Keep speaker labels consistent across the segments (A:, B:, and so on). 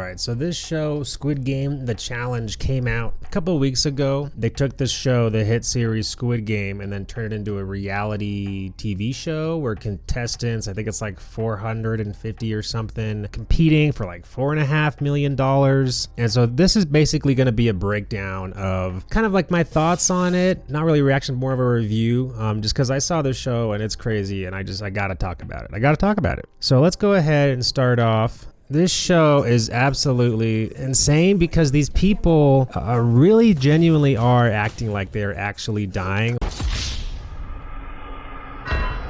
A: Alright, so this show, Squid Game, The Challenge, came out a couple of weeks ago. They took this show, the hit series Squid Game, and then turned it into a reality TV show where contestants, I think it's like 450 or something, competing for like $4.5 million. And so this is basically going to be a breakdown of kind of like my thoughts on it. Not really a reaction, more of a review, just because I saw this show and it's crazy and I gotta talk about it. So let's go ahead and start off. This show is absolutely insane because these people really genuinely are acting like they're actually dying.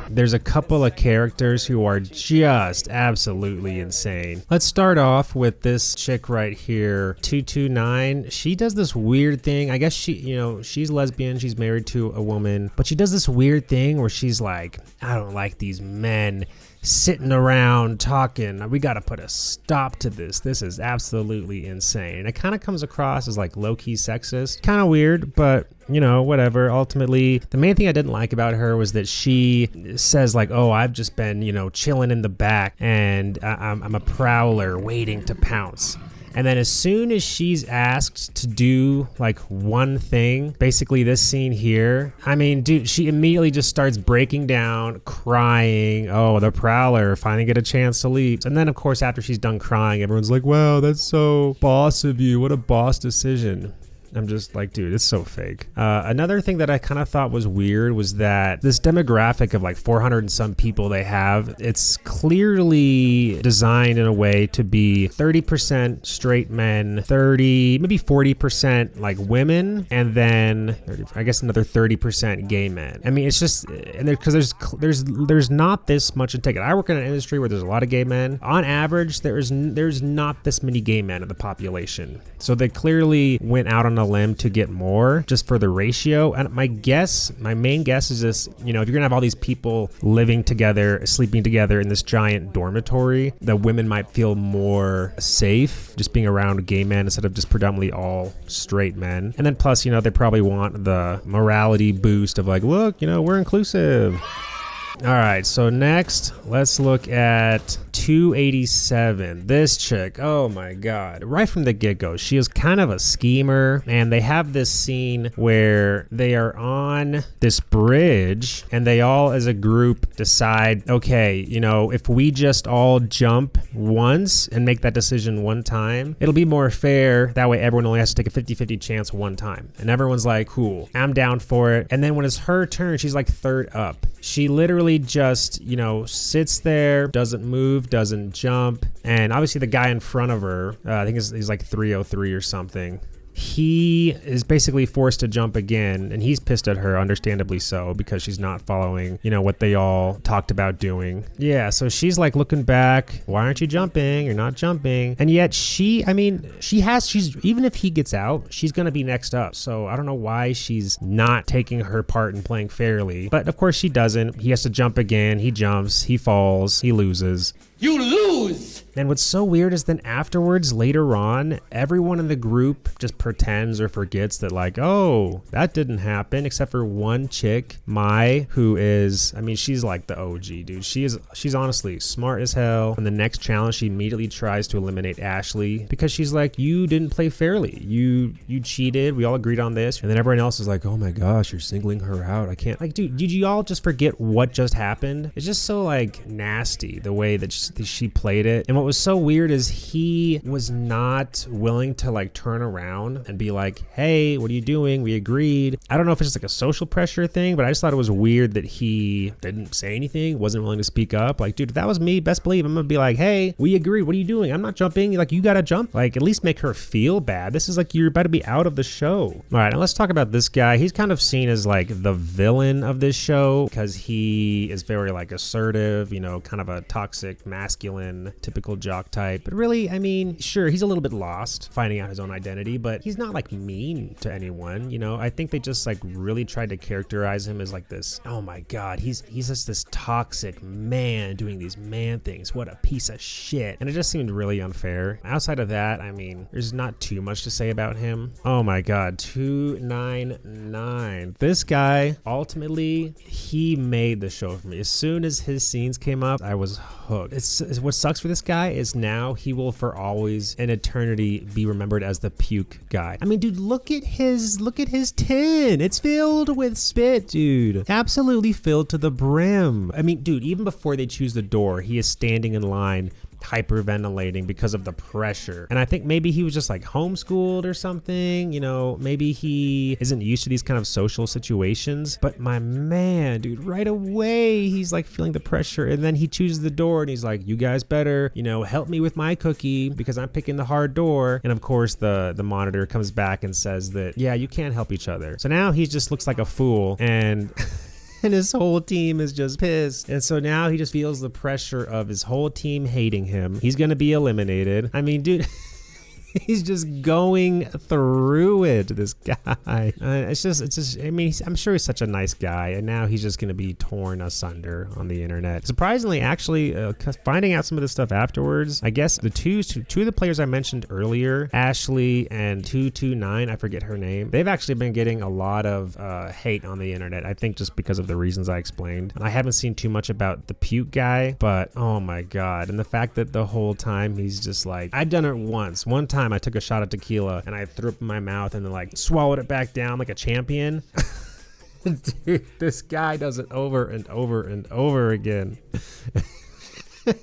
A: There's a couple of characters who are just absolutely insane. Let's start off with this chick right here, 229. She does this weird thing. I guess she's lesbian. She's married to a woman, but she does this weird thing where she's like, I don't like these men sitting around talking. We got to put a stop to this. This is absolutely insane. And it kind of comes across as like low-key sexist. Kind of weird, but whatever. Ultimately, the main thing I didn't like about her was that she says like, oh, I've just been, chilling in the back and I'm a prowler waiting to pounce. And then as soon as she's asked to do like one thing, basically this scene here, I mean, dude, she immediately just starts breaking down, crying. Oh, the prowler finally get a chance to leave. And then of course, after she's done crying, everyone's like, wow, that's so boss of you. What a boss decision. I'm just like, dude, it's so fake. Another thing that I kind of thought was weird was that this demographic of like 400 and some people they have, it's clearly designed in a way to be 30% straight men, 30, maybe 40% like women, and then 30, I guess another 30% gay men. I mean, it's just, and because there's not this much to take it. I work in an industry where there's a lot of gay men. On average, there's not this many gay men in the population. So they clearly went out on a limb to get more just for the ratio. And my main guess is this, if you're gonna have all these people living together, sleeping together in this giant dormitory, the women might feel more safe just being around gay men instead of just predominantly all straight men. And then plus, they probably want the morality boost of like, look, we're inclusive. All right, so next, let's look at 287. This chick, oh my God. Right from the get-go, she is kind of a schemer, and they have this scene where they are on this bridge, and they all as a group decide, okay, if we just all jump once and make that decision one time, it'll be more fair. That way everyone only has to take a 50-50 chance one time. And everyone's like, cool, I'm down for it. And then when it's her turn, she's like third up. She literally just, sits there, doesn't move, doesn't jump. And obviously the guy in front of her, I think he's like 303 or something. He is basically forced to jump again, and he's pissed at her, understandably so, because she's not following, what they all talked about doing. Yeah, so she's like looking back, why aren't you jumping? You're not jumping. And yet she's, even if he gets out, she's gonna be next up. So I don't know why she's not taking her part and playing fairly. But of course she doesn't. He has to jump again, he jumps, he falls, he loses.
B: You lose!
A: And what's so weird is then afterwards, later on, everyone in the group just pretends or forgets that like, oh, that didn't happen, except for one chick, Mai, who is, she's like the OG, dude. She's honestly smart as hell. In the next challenge, she immediately tries to eliminate Ashley because she's like, you didn't play fairly. You cheated. We all agreed on this. And then everyone else is like, oh my gosh, you're singling her out. I can't. Like, dude, did you all just forget what just happened? It's just so like nasty the way that she played it. And what was so weird is he was not willing to like turn around and be like, hey, what are you doing? We agreed. I don't know if it's just like a social pressure thing, but I just thought it was weird that he didn't say anything, wasn't willing to speak up. Like, dude, if that was me, best believe I'm gonna be like, hey, we agreed. What are you doing? I'm not jumping. Like, you gotta jump. Like, at least make her feel bad. This is like, you're about to be out of the show. All right, now let's talk about this guy. He's kind of seen as like the villain of this show because he is very like assertive, kind of a toxic, masculine, typical jock type. But really, sure, he's a little bit lost finding out his own identity, but he's not like mean to anyone. I think they just like really tried to characterize him as like this, oh my God, he's just this toxic man doing these man things. What a piece of shit. And it just seemed really unfair. Outside of that, there's not too much to say about him. Oh my God, 299. This guy, ultimately, he made the show for me. As soon as his scenes came up, I was hooked. It's what sucks for this guy guy is now, he will for always in eternity be remembered as the puke guy. I mean, dude, look at his tin. It's filled with spit, dude. Absolutely filled to the brim. I mean, dude, even before they choose the door, he is standing in line hyperventilating because of the pressure. And I think maybe he was just like homeschooled or something, you know, maybe he isn't used to these kind of social situations. But my man, dude, right away he's like feeling the pressure, and then he chooses the door and he's like, you guys better, you know, help me with my cookie because I'm picking the hard door. And of course the monitor comes back and says that, yeah, you can't help each other. So now he just looks like a fool, and and his whole team is just pissed. And so now he just feels the pressure of his whole team hating him. He's gonna be eliminated. I mean, dude, he's just going through it, this guy. It's just, I mean, I'm sure he's such a nice guy, and now he's just going to be torn asunder on the internet. Surprisingly, actually, finding out some of this stuff afterwards, I guess the two of the players I mentioned earlier, Ashley and 229, I forget her name, they've actually been getting a lot of hate on the internet, I think just because of the reasons I explained. I haven't seen too much about the puke guy, but oh my God. And the fact that the whole time he's just like, I've done it once. One time I took a shot of tequila and I threw it in my mouth and then like swallowed it back down like a champion. Dude, this guy does it over and over and over again.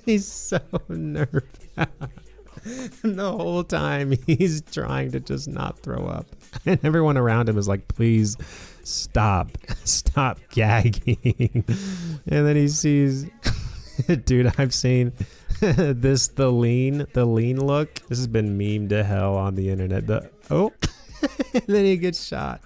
A: He's so nervous. And the whole time he's trying to just not throw up. And everyone around him is like, please stop gagging. And then he sees, dude, I've seen the lean look. This has been memed to hell on the internet. And then he gets shot.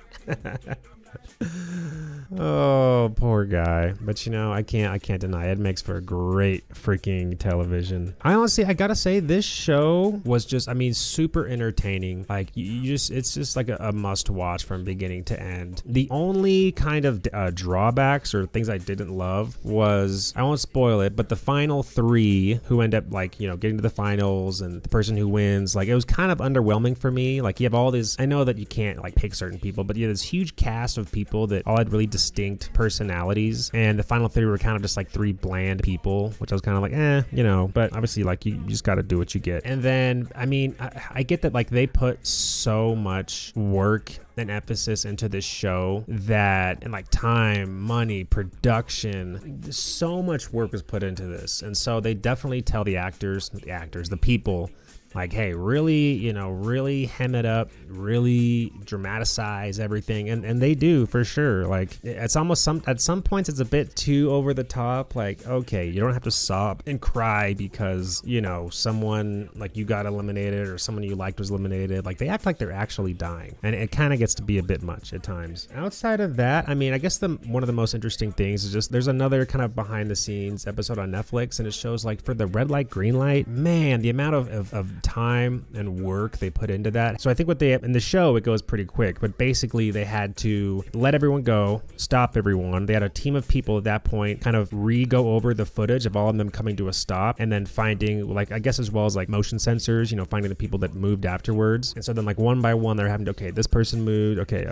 A: Oh, poor guy. But you know, I can't deny it makes for a great freaking television. I gotta say, this show was just, I mean, super entertaining. Like it's just like a must watch from beginning to end. The only kind of drawbacks or things I didn't love was, I won't spoil it, but the final three who end up like, you know, getting to the finals and the person who wins, like it was kind of underwhelming for me. Like you have all this, I know that you can't like pick certain people, but you have this huge cast of people that all had really distinct personalities, and the final three were kind of just like three bland people, which I was kind of like, you know, but obviously like you just got to do what you get. And then, I mean, I get that like they put so much work and emphasis into this show that, and like time, money, production, so much work was put into this. And so they definitely tell the people, like, hey, really, you know, really hem it up, really dramatize everything. And they do, for sure. Like, it's almost at some points it's a bit too over the top. Like, okay, you don't have to sob and cry because, you know, someone like you got eliminated or someone you liked was eliminated. Like, they act like they're actually dying. And it kind of gets to be a bit much at times. Outside of that, I mean, I guess one of the most interesting things is just, there's another kind of behind the scenes episode on Netflix, and it shows like for the red light, green light, man, the amount of time and work they put into that. So I think in the show, it goes pretty quick, but basically they had to let everyone go, stop everyone. They had a team of people at that point kind of go over the footage of all of them coming to a stop, and then finding, like, I guess as well as like motion sensors, you know, finding the people that moved afterwards. And so then like one by one, they're having to, okay, this person moved, okay,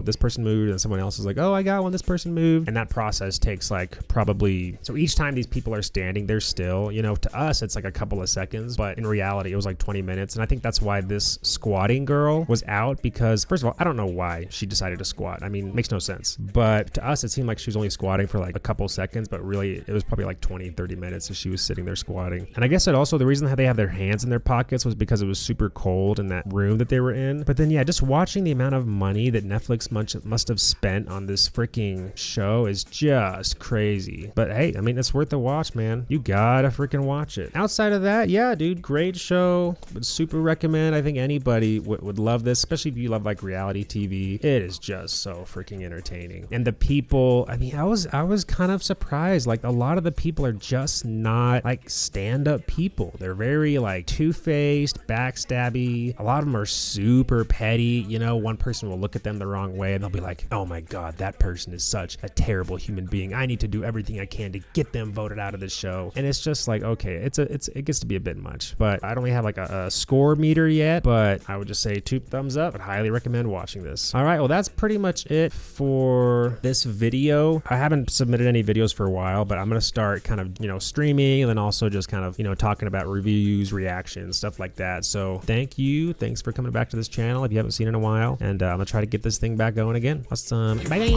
A: this person moved, and someone else is like, oh, I got one, this person moved. And that process takes like probably, so each time these people are standing, they're still, you know, to us, it's like a couple of seconds, but in reality, it was like 20 minutes. And I think that's why this squatting girl was out, because first of all, I don't know why she decided to squat. I mean, it makes no sense. But to us, it seemed like she was only squatting for like a couple seconds, but really it was probably like 20-30 minutes as she was sitting there squatting. And I guess that also the reason that they have their hands in their pockets was because it was super cold in that room that they were in. But then yeah, just watching the amount of money that Netflix must have spent on this freaking show is just crazy. But hey, I mean, it's worth the watch, man. You gotta freaking watch it. Outside of that, yeah, dude, great show. Would super recommend. I think anybody would love this, especially if you love like reality TV. It is just so freaking entertaining. And the people, I mean, I was kind of surprised. Like, a lot of the people are just not like stand-up people. They're very like two-faced, backstabby. A lot of them are super petty. You know, one person will look at them the wrong way and they'll be like, oh my God, that person is such a terrible human being. I need to do everything I can to get them voted out of this show. And it's just like, okay, it gets to be a bit much, but I don't really have like a score meter yet, but I would just say 2 thumbs up. I'd highly recommend watching this. All right, well, that's pretty much it for this video. I haven't submitted any videos for a while, but I'm going to start kind of, streaming, and then also just kind of, talking about reviews, reactions, stuff like that. So thank you. Thanks for coming back to this channel if you haven't seen it in a while. And I'm going to try to get this thing back going again. Awesome. Bye.